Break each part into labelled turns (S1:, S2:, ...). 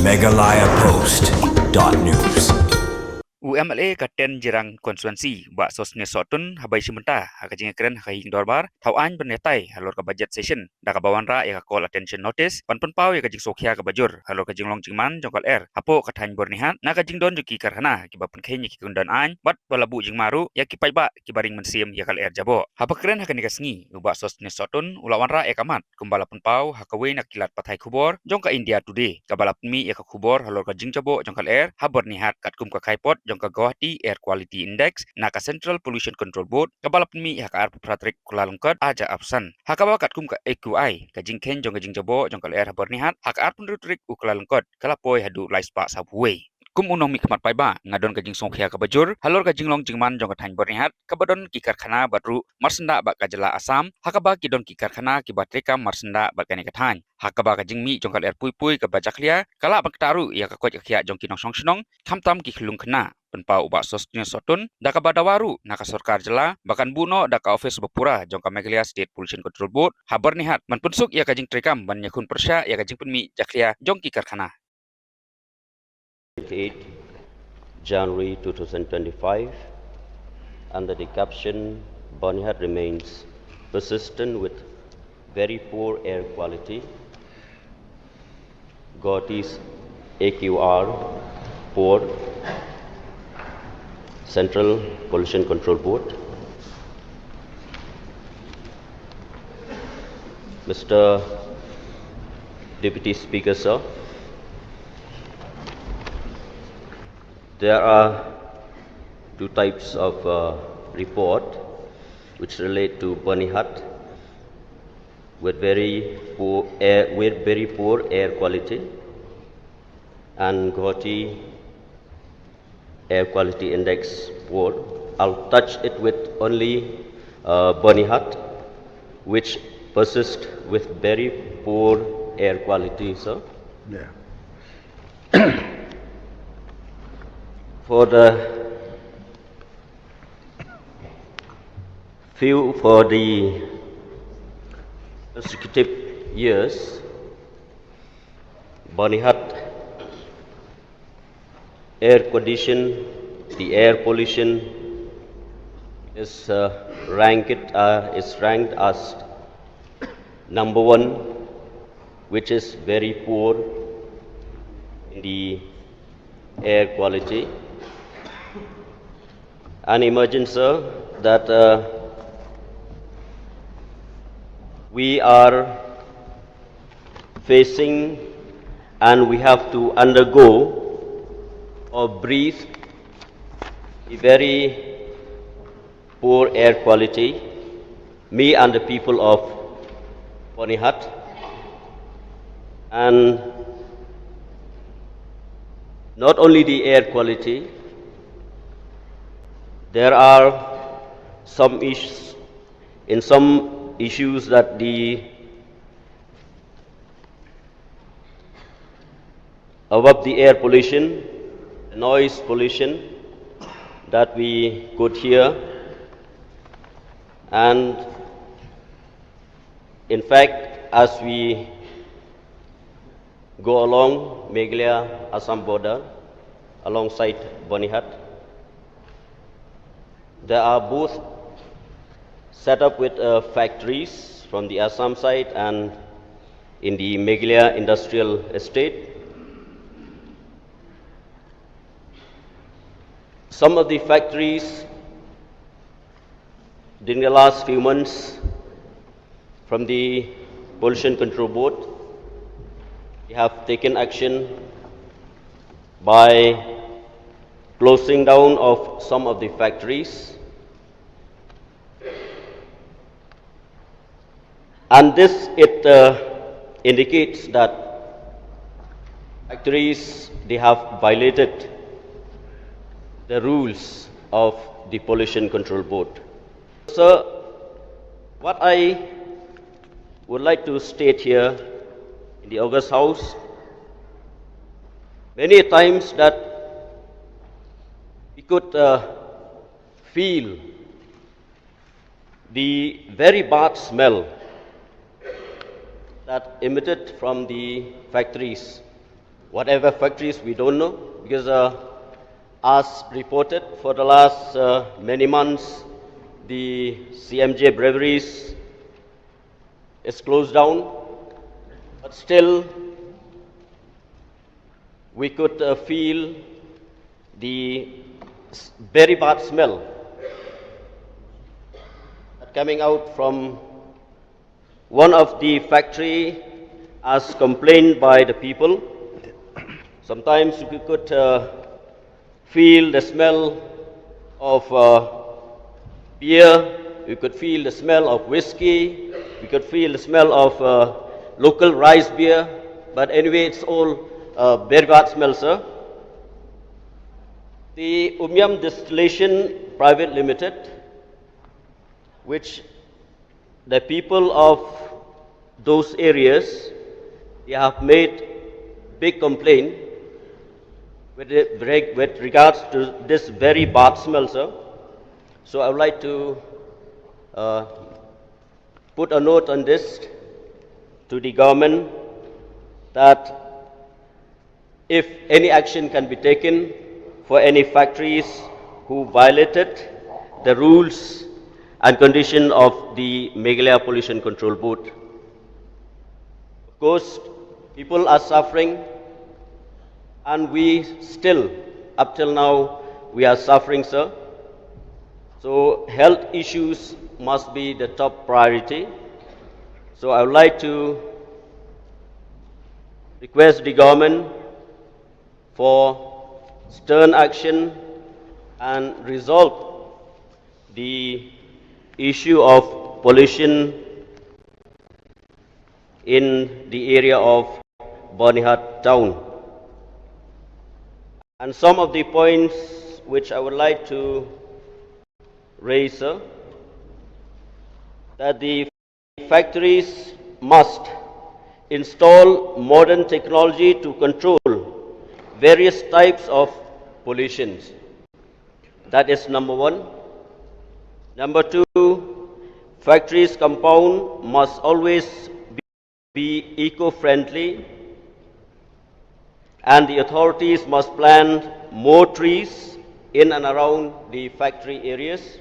S1: MeghalayaPost.news.
S2: Mla Jirang konstituensi bak sosnya sotun habai simenta hakajing keren hakai Dorbar tauan bernetai halor ke budget session dak bawan ra ya call attention notice pan pau ya kajing sokhia ke bajur halor kajing long jingman jongkal hapo kathan Byrnihat na kajing don juki karhana ki bapen khenya ki kundan an bat balabu jing maru ya ki ba ki baring mensim ya kal jabo hapa keren hakani kasngi ubak sosnya sotun ulawan ra ya kamat kumbala pau hakawe nak kilat pathai khubor jongka India today kabalap mi ya ka khubor halor kajing jabo jongkal ha Byrnihat katkum ka khaipot jongka Guwahati Air Quality Index naka Central Pollution Control Board kabalap mi haka arp pratrik Kuala Lumpur aja absan haka bakat kum ka AQI ka jingken jong jabo jong kal Byrnihat haka arp pratrik Kuala Lumpur kalapoi hadu laispa sabwe kum unong mikmat paiba ngadon kajing songkhia ka bajur halor kajing long jingman jong kathan Byrnihat kabadon ki karkhana batru marsenda bak kajala Assam haka ba ki don ki karkhana ki batrika marsenda bak kani kathan haka ba kajing mi jong kal pui ka Jingjakhlia kala bak taru ya ka koj khia jong kinong song khamtam ki khulung khna penpa ubak sosnya sotun daka badawaru naka sorkar jela bahkan buno daka office bapura jongka Meghalaya State Pollution Control Board ha Byrnihat man punsuk ya kajing trekam ban yakun persya ya kajing penmi Jingjakhlia jongki karkhana
S3: 28 January 2025 under the caption Byrnihat remains persistent with very poor air quality. Guwahati's AQR for Central Pollution Control Board. Mr. Deputy Speaker, sir, there are two types of report which relate to Byrnihat with very poor air quality and Guwahati Air Quality Index Board. I'll touch it with only Byrnihat, which persists with very poor air quality, sir.
S1: Yeah.
S3: For the consecutive years, Byrnihat the air pollution is ranked as number one, which is very poor in the air quality. And imagine, sir, that we are facing and we have to undergo or breathe a very poor air quality, me and the people of Byrnihat, and not only the air quality, there are some issues that above the air pollution, noise pollution that we could hear, and in fact, as we go along Meghalaya Assam border alongside Byrnihat, there are both set up with factories from the Assam side and in the Meghalaya industrial estate. Some of the factories during the last few months from the Pollution Control Board, we have taken action by closing down of some of the factories, and this indicates that factories they have violated the rules of the Pollution Control Board. So, what I would like to state here in the August House, many times that we could feel the very bad smell that emitted from the factories whatever factories we don't know, because as reported for the last many months, the CMJ breweries is closed down, but still we could feel the very bad smell coming out from one of the factory as complained by the people. Sometimes we could feel the smell of beer, we could feel the smell of whiskey, we could feel the smell of local rice beer, but anyway, it's all very bad smell, sir. The Umyam Distillation Private Limited, which the people of those areas, they have made big complaint with regards to this very bad smell, sir. So I would like to put a note on this to the government that if any action can be taken for any factories who violated the rules and condition of the Meghalaya Pollution Control Board. Of course, people are suffering, and we still, up till now, we are suffering, sir. So health issues must be the top priority. So I would like to request the government for stern action and resolve the issue of pollution in the area of Byrnihat town. And some of the points which I would like to raise, sir, that the factories must install modern technology to control various types of pollutions. That is number one. Number two, factories compound must always be eco-friendly, and the authorities must plant more trees in and around the factory areas.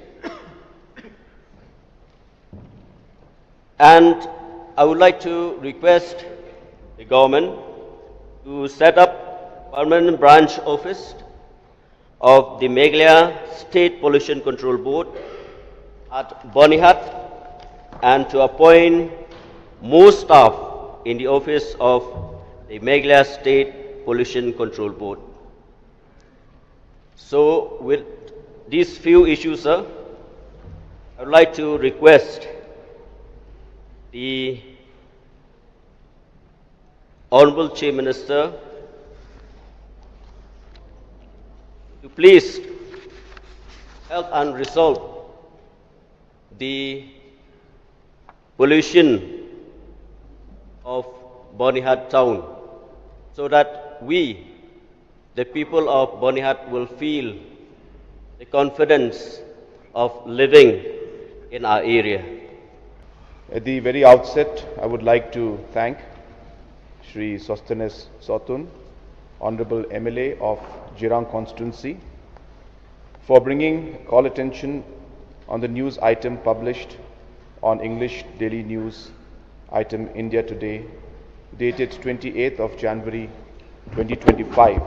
S3: And I would like to request the government to set up permanent branch office of the Meghalaya State Pollution Control Board at Byrnihat, and to appoint more staff in the office of the Meghalaya State Pollution Control Board. So with these few issues, sir, I would like to request the Honorable Chief Minister to please help and resolve the pollution of Byrnihat town, so that we, the people of Byrnihat, will feel the confidence of living in our area.
S4: At the very outset, I would like to thank Shri Sostenes Sotun, Honorable MLA of Jirang constituency, for bringing call attention on the news item published on English Daily News item India Today, dated 28th of January 2025,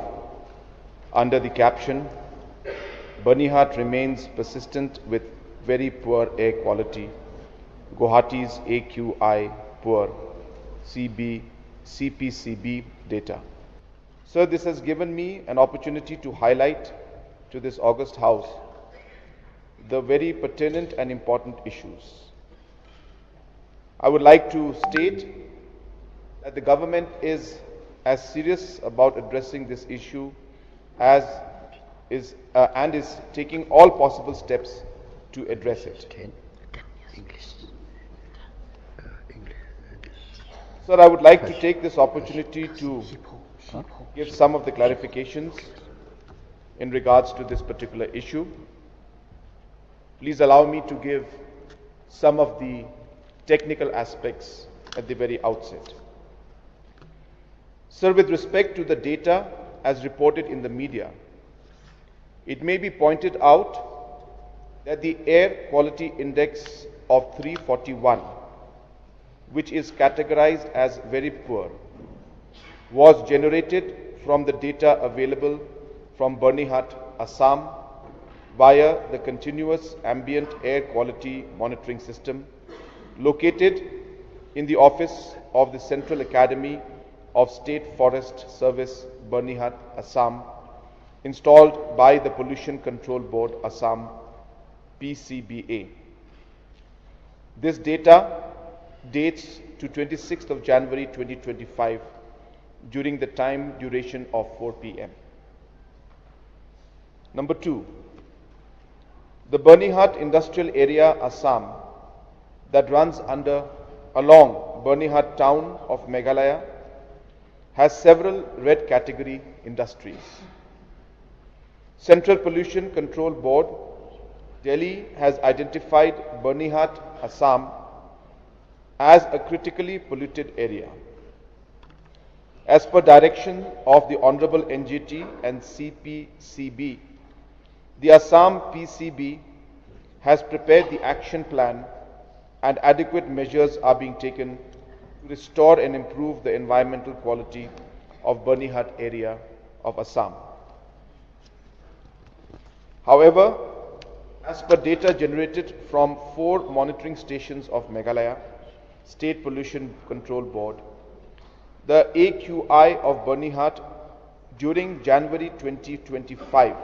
S4: under the caption, Byrnihat remains persistent with very poor air quality. Guwahati's AQI poor, CPCB data. Sir, this has given me an opportunity to highlight to this august House the very pertinent and important issues. I would like to state that the government is as serious about addressing this issue as is taking all possible steps to address it. Sir, I would like to take this opportunity to give some of the clarifications in regards to this particular issue. Please allow me to give some of the technical aspects at the very outset. Sir, with respect to the data as reported in the media, it may be pointed out that the air quality index of 341, which is categorized as very poor, was generated from the data available from Byrnihat, Assam, via the continuous ambient air quality monitoring system located in the office of the Central Academy of State Forest Service, Byrnihat, Assam, installed by the Pollution Control Board, Assam, PCBA. This data dates to 26th of January 2025 during the time duration of 4 p.m. Number 2, the Byrnihat Industrial Area, Assam, that runs along Byrnihat town of Meghalaya, has several red category industries. Central Pollution Control Board, Delhi, has identified Byrnihat, Assam, as a critically polluted area. As per direction of the Honorable NGT and CPCB, the Assam PCB has prepared the action plan and adequate measures are being taken to restore and improve the environmental quality of Byrnihat area of Assam. However, as per data generated from 4 monitoring stations of Meghalaya State Pollution Control Board, the AQI of Byrnihat during January 2025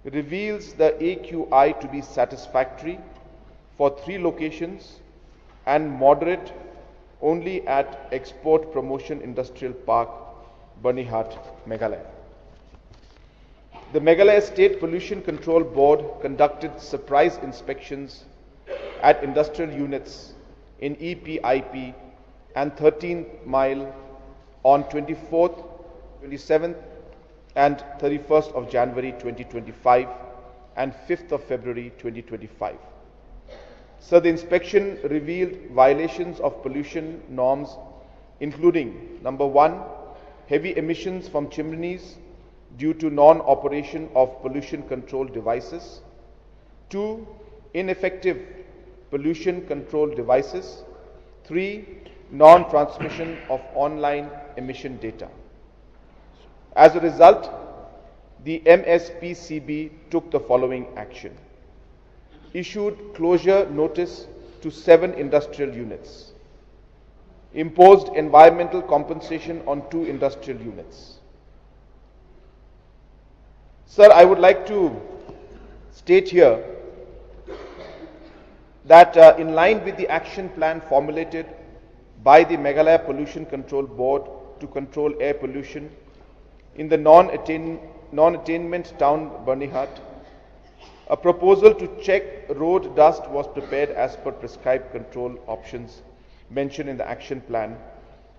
S4: reveals the AQI to be satisfactory for 3 locations and moderate only at Export Promotion Industrial Park, Byrnihat, Meghalaya. The Meghalaya State Pollution Control Board conducted surprise inspections at industrial units in EPIP and 13th mile on 24th, 27th and 31st of January 2025 and 5th of February 2025. So the inspection revealed violations of pollution norms including number 1, heavy emissions from chimneys due to non-operation of pollution control devices, 2, ineffective pollution control devices, 3, non-transmission of online emission data. As a result, the MSPCB took the following action: issued closure notice to 7 industrial units, imposed environmental compensation on 2 industrial units. Sir, I would like to state here that in line with the action plan formulated by the Meghalaya Pollution Control Board to control air pollution in the non-attainment town Byrnihat, a proposal to check road dust was prepared as per prescribed control options mentioned in the action plan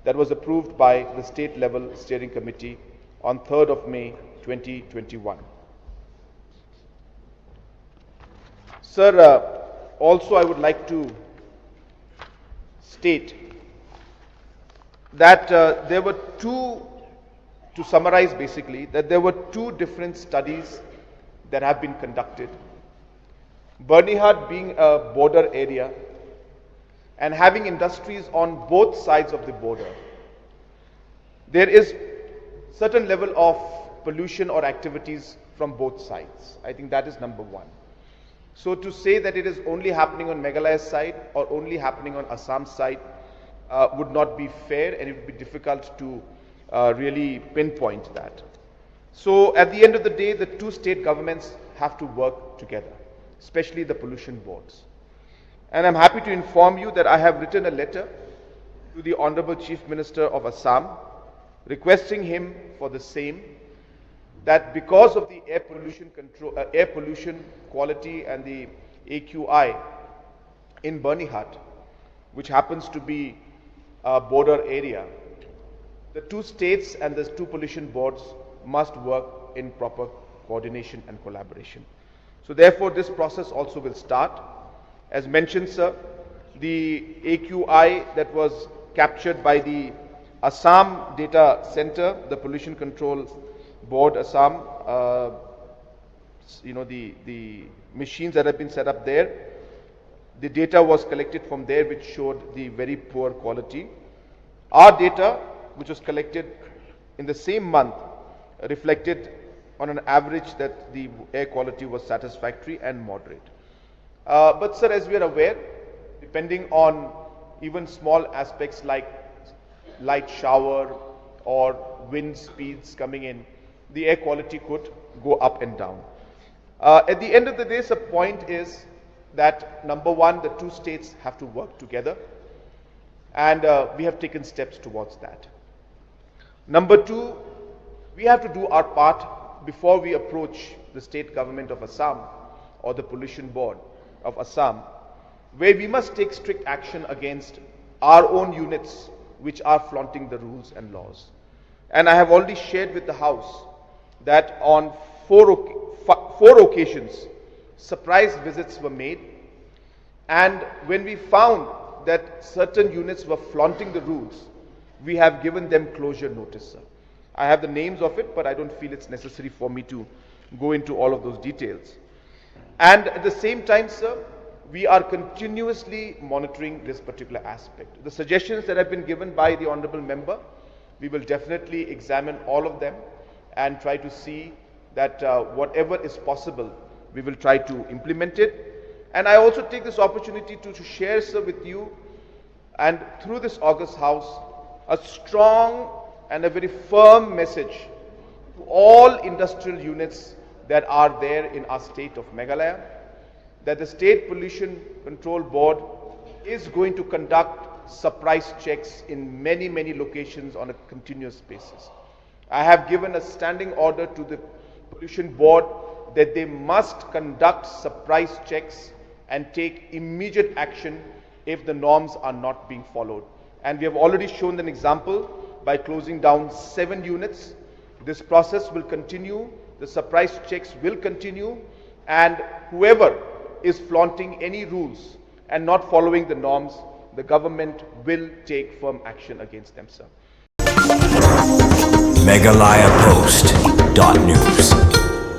S4: that was approved by the state level steering committee on 3rd of May 2021. Sir, also I would like to state that there were 2, to summarize basically, that there were 2 different studies that have been conducted. Byrnihat being a border area and having industries on both sides of the border, there is certain level of pollution or activities from both sides. I think that is number 1. So to say that it is only happening on Meghalaya's side or only happening on Assam's side would not be fair, and it would be difficult to really pinpoint that. So at the end of the day, the 2 state governments have to work together, especially the pollution boards. And I'm happy to inform you that I have written a letter to the Honorable Chief Minister of Assam requesting him for the same, that because of the air pollution control, air pollution quality and the AQI in Byrnihat, which happens to be a border area, the 2 states and the 2 pollution boards must work in proper coordination and collaboration. So therefore, this process also will start. As mentioned, sir, the AQI that was captured by the Assam Data Center, the Pollution Control Board, Assam, the machines that have been set up there, the data was collected from there which showed the very poor quality. Our data, which was collected in the same month, reflected on an average that the air quality was satisfactory and moderate. But sir, as we are aware, depending on even small aspects like light shower or wind speeds coming in, the air quality could go up and down. At the end of the day, the point is that number one, the two states have to work together, and we have taken steps towards that. Number two, we have to do our part before we approach the state government of Assam or the pollution board of Assam, where we must take strict action against our own units which are flaunting the rules and laws. And I have already shared with the House that on four occasions, surprise visits were made, and when we found that certain units were flaunting the rules, we have given them closure notice, sir. I have the names of it, but I don't feel it's necessary for me to go into all of those details. And at the same time, sir, we are continuously monitoring this particular aspect. The suggestions that have been given by the Honorable Member, we will definitely examine all of them and try to see that whatever is possible, we will try to implement it. And I also take this opportunity to share, sir, with you and through this August House, a strong and a very firm message to all industrial units that are there in our state of Meghalaya, that the State Pollution Control Board is going to conduct surprise checks in many, many locations on a continuous basis. I have given a standing order to the Pollution Board that they must conduct surprise checks and take immediate action if the norms are not being followed. And we have already shown an example by closing down 7 units. This process will continue, the surprise checks will continue, and whoever is flaunting any rules and not following the norms, the government will take firm action against them, sir.
S1: MeghalayaPost.news.